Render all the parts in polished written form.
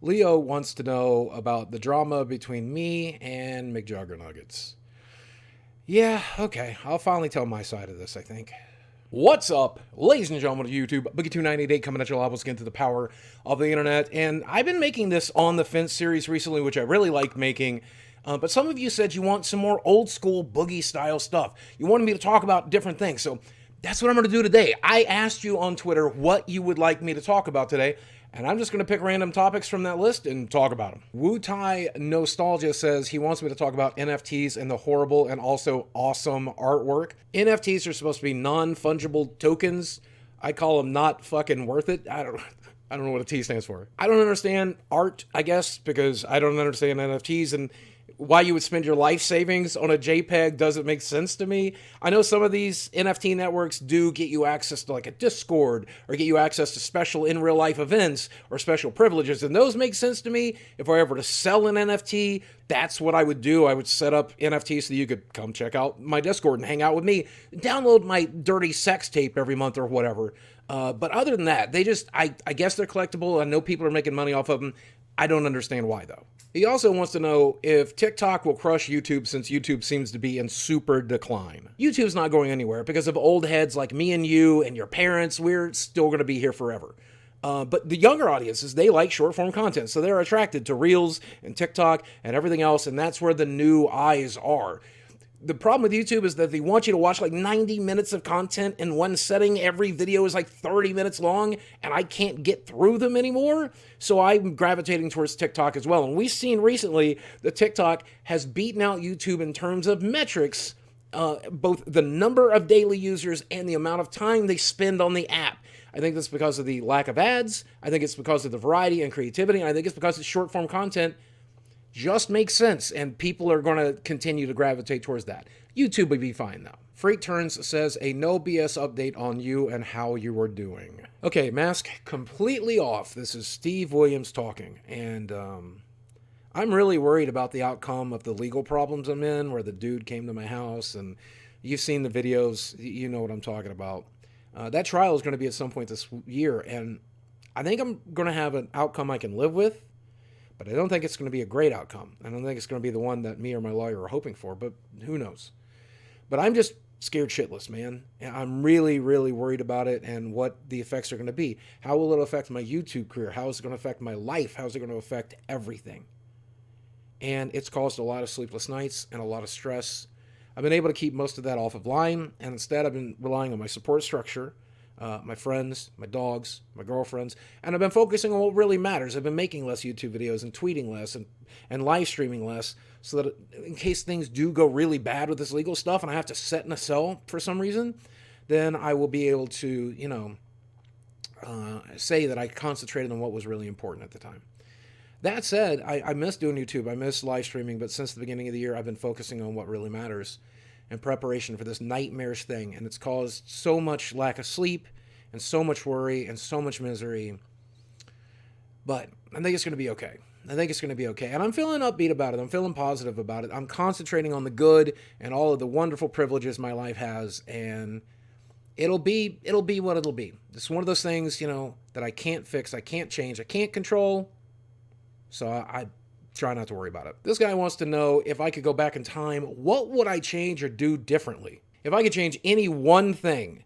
Leo wants to know about the drama between me and Mcjuggernuggets. Yeah, okay. I'll finally tell my side of this, I think. What's up, ladies and gentlemen of YouTube? Boogie2988 coming at you live once again to the power of the internet. And I've been making this On the Fence series recently, which I really like making. But some of you said you want some more old school boogie style stuff. You wanted me to talk about different things. So that's what I'm going to do today. I asked you on Twitter what you would like me to talk about today. And I'm just going to pick random topics from that list and talk about them. Wu Tai Nostalgia says he wants me to talk about NFTs and the horrible and also awesome artwork. NFTs are supposed to be non-fungible tokens. I call them not fucking worth it. I don't know what a T stands for. I don't understand art, I guess, because I don't understand NFTs, and why you would spend your life savings on a JPEG doesn't make sense to me. I know some of these NFT networks do get you access to like a Discord or get you access to special in real life events or special privileges, and those make sense to me. If I ever to sell an NFT, that's what I would do. I would set up NFTs so that you could come check out my Discord and hang out with me, download my dirty sex tape every month or whatever. But other than that, I guess they're collectible. I know people are making money off of them. I don't understand why, though. He also wants to know if TikTok will crush YouTube since YouTube seems to be in super decline. YouTube's not going anywhere because of old heads like me and you and your parents. We're still going to be here forever. But the younger audiences, they like short form content, so they're attracted to Reels and TikTok and everything else, and that's where the new eyes are. The problem with YouTube is that they want you to watch like 90 minutes of content in one setting. Every video is like 30 minutes long, and I can't get through them anymore. So I'm gravitating towards TikTok as well. And we've seen recently that TikTok has beaten out YouTube in terms of metrics, both the number of daily users and the amount of time they spend on the app. I think that's because of the lack of ads. I think it's because of the variety and creativity. And I think it's because it's short form content. Just makes sense, and people are going to continue to gravitate towards that. YouTube would be fine, though. Freak Turns says a no BS update on you and how you are doing. Okay, mask completely off. This is Steve Williams talking, and I'm really worried about the outcome of the legal problems I'm in, where the dude came to my house, and you've seen the videos. You know what I'm talking about. That trial is going to be at some point this year, and I think I'm going to have an outcome I can live with. But I don't think it's going to be a great outcome. I don't think it's going to be the one that me or my lawyer are hoping for, but who knows? But I'm just scared shitless, man. I'm really, really worried about it and what the effects are going to be. How will it affect my YouTube career? How is it going to affect my life? How is it going to affect everything? And it's caused a lot of sleepless nights and a lot of stress. I've been able to keep most of that off of line, and instead I've been relying on my support structure, my friends, my dogs, my girlfriends, and I've been focusing on what really matters. I've been making less YouTube videos and tweeting less and live streaming less so that in case things do go really bad with this legal stuff and I have to sit in a cell for some reason, then I will be able to, say that I concentrated on what was really important at the time. That said, I miss doing YouTube. I miss live streaming, but since the beginning of the year, I've been focusing on what really matters in preparation for this nightmarish thing, and it's caused so much lack of sleep and so much worry and so much misery. But I think it's going to be okay. And I'm feeling upbeat about it. I'm feeling positive about it. I'm concentrating on the good and all of the wonderful privileges my life has, and it'll be what it'll be. It's one of those things, that I can't fix, I can't change, I can't control. So I try not to worry about it. This guy wants to know if I could go back in time, what would I change or do differently? If I could change any one thing,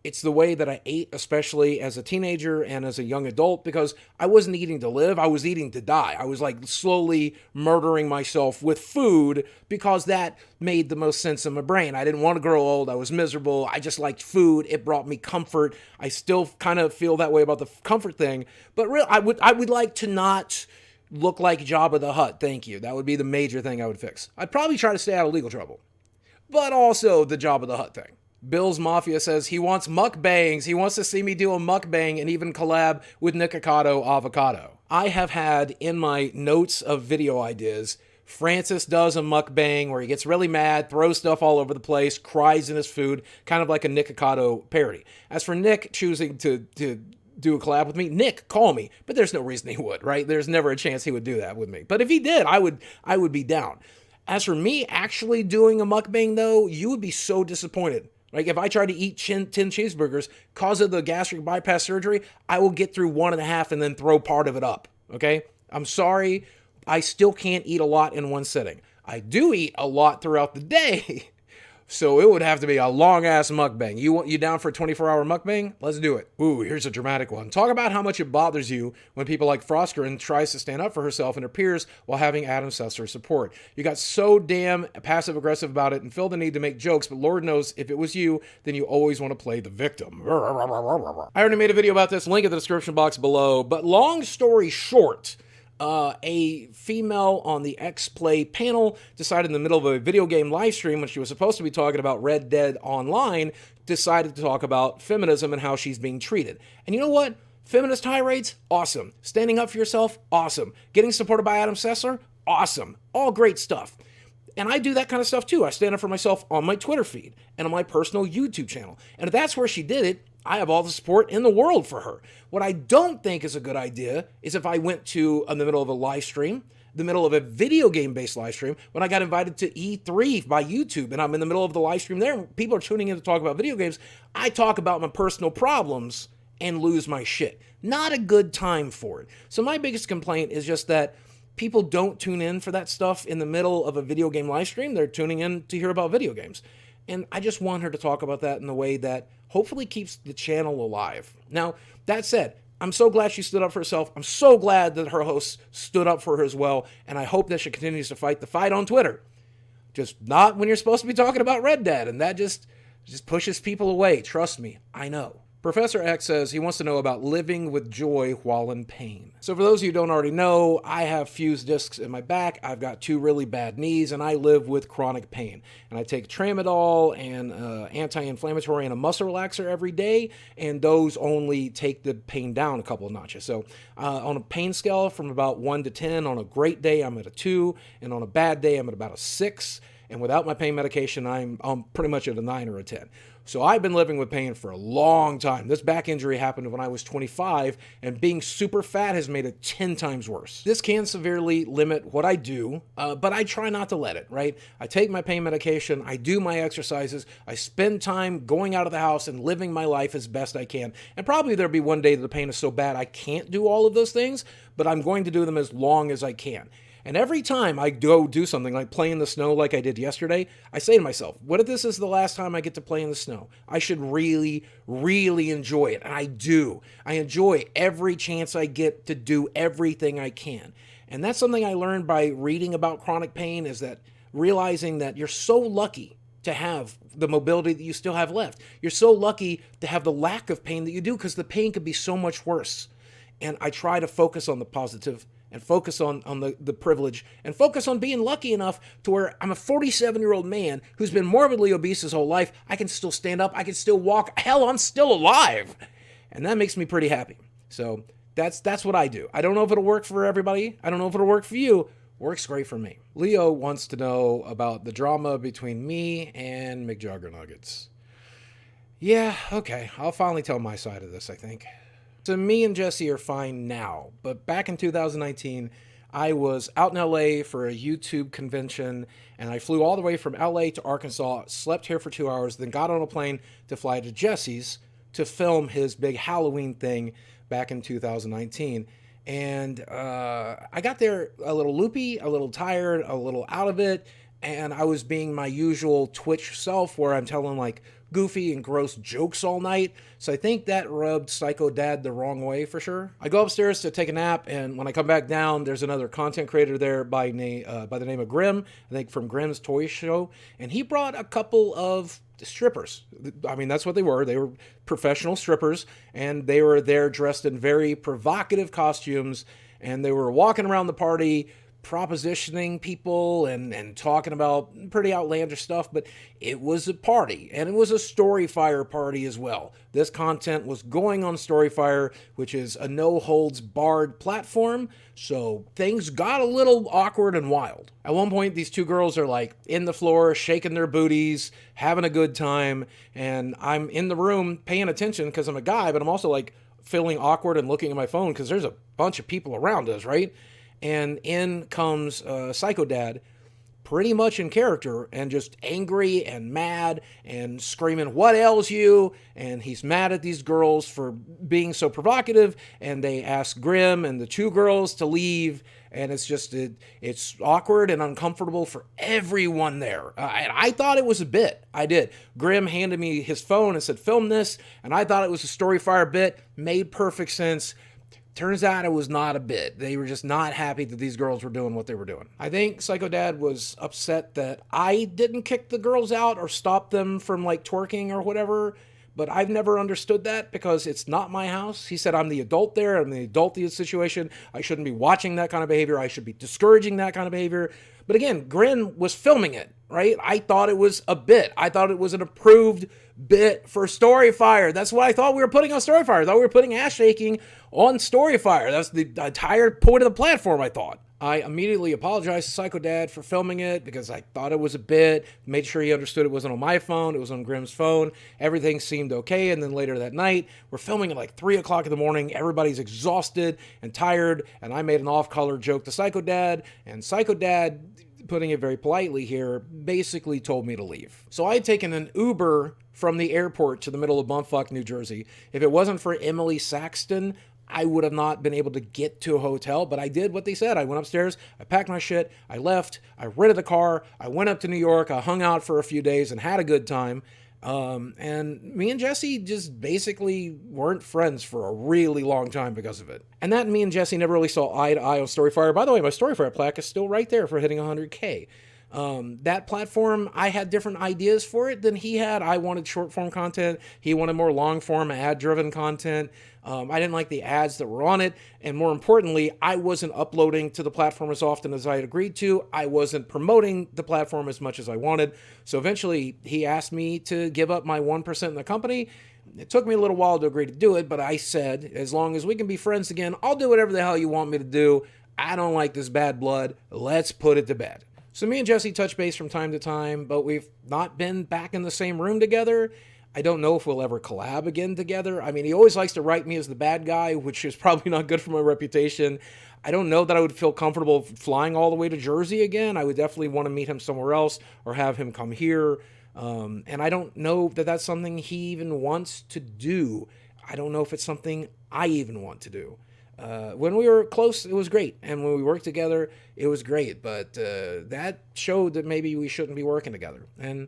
it's the way that I ate, especially as a teenager and as a young adult, because I wasn't eating to live, I was eating to die. I was like slowly murdering myself with food because that made the most sense in my brain. I didn't want to grow old, I was miserable, I just liked food, it brought me comfort. I still kind of feel that way about the comfort thing, but I would like to not look like Jabba the Hutt, thank you. That would be the major thing I would fix. I'd probably try to stay out of legal trouble. But also the Jabba the Hutt thing. Bill's Mafia says he wants mukbangs. He wants to see me do a mukbang and even collab with Nikocado Avocado. I have had in my notes of video ideas, Francis does a mukbang where he gets really mad, throws stuff all over the place, cries in his food, kind of like a Nikocado parody. As for Nick choosing to do a collab with me, Nick, call me. But there's no reason he would, right? There's never a chance he would do that with me. But if he did, I would be down. As for me actually doing a mukbang, though, you would be so disappointed. Like if I try to eat 10 cheeseburgers, cause of the gastric bypass surgery, I will get through 1.5 and then throw part of it up. Okay? I'm sorry. I still can't eat a lot in one sitting. I do eat a lot throughout the day. So it would have to be a long-ass mukbang. You down for a 24-hour mukbang? Let's do it. Ooh, here's a dramatic one. Talk about how much it bothers you when people like Frostgren tries to stand up for herself and her peers while having Adam Sessler support. You got so damn passive-aggressive about it and feel the need to make jokes, but Lord knows if it was you, then you always want to play the victim. I already made a video about this, link in the description box below, but long story short, a female on the X-Play panel decided in the middle of a video game live stream when she was supposed to be talking about Red Dead Online, decided to talk about feminism and how she's being treated. And you know what? Feminist tirades? Awesome. Standing up for yourself? Awesome. Getting supported by Adam Sessler? Awesome. All great stuff. And I do that kind of stuff too. I stand up for myself on my Twitter feed and on my personal YouTube channel. And if that's where she did it, I have all the support in the world for her. What I don't think is a good idea is if I went to, in the middle of a live stream, the middle of a video game-based live stream, when I got invited to E3 by YouTube, and I'm in the middle of the live stream there, and people are tuning in to talk about video games, I talk about my personal problems and lose my shit. Not a good time for it. So my biggest complaint is just that people don't tune in for that stuff in the middle of a video game live stream. They're tuning in to hear about video games. And I just want her to talk about that in a way that hopefully keeps the channel alive. Now, that said, I'm so glad she stood up for herself. I'm so glad that her hosts stood up for her as well. And I hope that she continues to fight the fight on Twitter. Just not when you're supposed to be talking about Red Dead. And that just pushes people away. Trust me, I know. Professor X says he wants to know about living with joy while in pain. So for those of you who don't already know, I have fused discs in my back, I've got 2 really bad knees, and I live with chronic pain. And I take tramadol and anti-inflammatory and a muscle relaxer every day, and those only take the pain down a couple of notches. So on a pain scale from about 1 to 10, on a great day I'm at a 2, and on a bad day I'm at about a 6. And without my pain medication, I'm pretty much at a 9 or a 10. So I've been living with pain for a long time. This back injury happened when I was 25, and being super fat has made it 10 times worse. This can severely limit what I do, but I try not to let it, right? I take my pain medication, I do my exercises, I spend time going out of the house and living my life as best I can. And probably there'll be one day that the pain is so bad I can't do all of those things, but I'm going to do them as long as I can. And every time I go do something like play in the snow like I did yesterday, I say to myself, what if this is the last time I get to play in the snow? I should really, really enjoy it. And I do. I enjoy every chance I get to do everything I can. And that's something I learned by reading about chronic pain, is that realizing that you're so lucky to have the mobility that you still have left. You're so lucky to have the lack of pain that you do, because the pain could be so much worse. And I try to focus on the positive and focus on the privilege, and focus on being lucky enough to where I'm a 47-year-old man who's been morbidly obese his whole life. I can still stand up. I can still walk. Hell, I'm still alive. And that makes me pretty happy. So that's what I do. I don't know if it'll work for everybody. I don't know if it'll work for you. Works great for me. Leo wants to know about the drama between me and Mcjuggernuggets. Yeah, okay. I'll finally tell my side of this, I think. So me and Jesse are fine now, but back in 2019, I was out in LA for a YouTube convention, and I flew all the way from LA to Arkansas, slept here for 2 hours, then got on a plane to fly to Jesse's to film his big Halloween thing back in 2019. And I got there a little loopy, a little tired, a little out of it, and I was being my usual Twitch self where I'm telling like goofy and gross jokes all night. So I think that rubbed Psycho Dad the wrong way for sure. I go upstairs to take a nap, and when I come back down, there's another content creator there by the name of Grim, I think from Grim's Toy Show, and he brought a couple of strippers. I mean, that's what they were. They were professional strippers, and they were there dressed in very provocative costumes, and they were walking around the party propositioning people and talking about pretty outlandish stuff, but it was a party, and it was a Storyfire party as well. This content was going on Storyfire, which is a no-holds-barred platform, so things got a little awkward and wild. At one point, these 2 girls are like in the floor, shaking their booties, having a good time, and I'm in the room paying attention because I'm a guy, but I'm also like feeling awkward and looking at my phone because there's a bunch of people around us, right? And in comes Psycho Dad, pretty much in character and just angry and mad and screaming, "What ails you?" And he's mad at these girls for being so provocative, and they ask Grimm and the two girls to leave, and it's awkward and uncomfortable for everyone there. And I thought it was a bit. I did. Grimm handed me his phone and said, "Film this," and I thought it was a Storyfire bit. Made perfect sense. Turns out it was not a bit. They were just not happy that these girls were doing what they were doing. I think Psycho Dad was upset that I didn't kick the girls out or stop them from like twerking or whatever, but I've never understood that because it's not my house. He said I'm the adult there. I'm the adult in the situation. I shouldn't be watching that kind of behavior. I should be discouraging that kind of behavior. But again, Grin was filming it, right? I thought it was a bit. I thought it was an approved bit for Storyfire. That's what I thought we were putting on Storyfire. I thought we were putting ass shaking on Storyfire. That's the entire point of the platform, I thought. I immediately apologized to Psycho Dad for filming it because I thought it was a bit. Made sure he understood it wasn't on my phone. It was on Grimm's phone. Everything seemed okay. And then later that night, we're filming at like 3 o'clock in the morning. Everybody's exhausted and tired. And I made an off-color joke to Psycho Dad. And Psycho Dad, putting it very politely here, basically told me to leave. So I had taken an Uber from the airport to the middle of bumfuck New Jersey. If it wasn't for Emily Saxton, I would have not been able to get to a hotel, but I did what they said. I went upstairs, I packed my shit, I left, I rented a car, I went up to New York, I hung out for a few days and had a good time. And me and Jesse just basically weren't friends for a really long time because of it. And that me and Jesse never really saw eye to eye on Storyfire. By the way, my Storyfire plaque is still right there for hitting 100K. That platform, I had different ideas for it than he had. I wanted short form content. He wanted more long form ad driven content. I didn't like the ads that were on it. And more importantly, I wasn't uploading to the platform as often as I had agreed to. I wasn't promoting the platform as much as I wanted. So eventually he asked me to give up my 1% in the company. It took me a little while to agree to do it, but I said, as long as we can be friends again, I'll do whatever the hell you want me to do. I don't like this bad blood. Let's put it to bed. So me and Jesse touch base from time to time, but we've not been back in the same room together. I don't know if we'll ever collab again together. I mean, he always likes to write me as the bad guy, which is probably not good for my reputation. I don't know that I would feel comfortable flying all the way to Jersey again. I would definitely want to meet him somewhere else or have him come here. And I don't know that that's something he even wants to do. I don't know if it's something I even want to do. When we were close, it was great. And when we worked together, it was great. But that showed that maybe we shouldn't be working together. And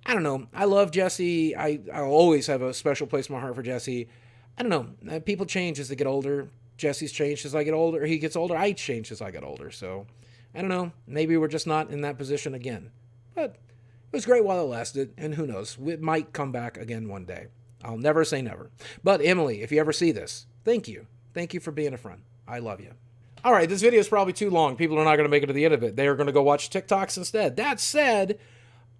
I don't know. I love Jesse. I'll always have a special place in my heart for Jesse. I don't know. People change as they get older. Jesse's changed as I get older. He gets older. I change as I get older. So I don't know. Maybe we're just not in that position again. But it was great while it lasted. And who knows? It might come back again one day. I'll never say never. But Emily, if you ever see this, thank you. Thank you for being a friend. I love you. All right, this video is probably too long. People are not going to make it to the end of it. They are going to go watch TikToks instead. That said,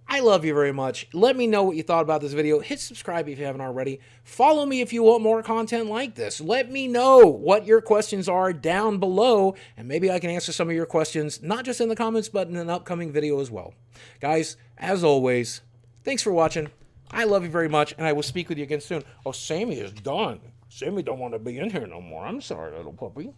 I love you very much. Let me know what you thought about this video. Hit subscribe if you haven't already. Follow me if you want more content like this. Let me know what your questions are down below, and maybe I can answer some of your questions, not just in the comments, but in an upcoming video as well. Guys, as always, thanks for watching. I love you very much, and I will speak with you again soon. Oh, Sammy is done. Sammy don't want to be in here no more. I'm sorry, little puppy.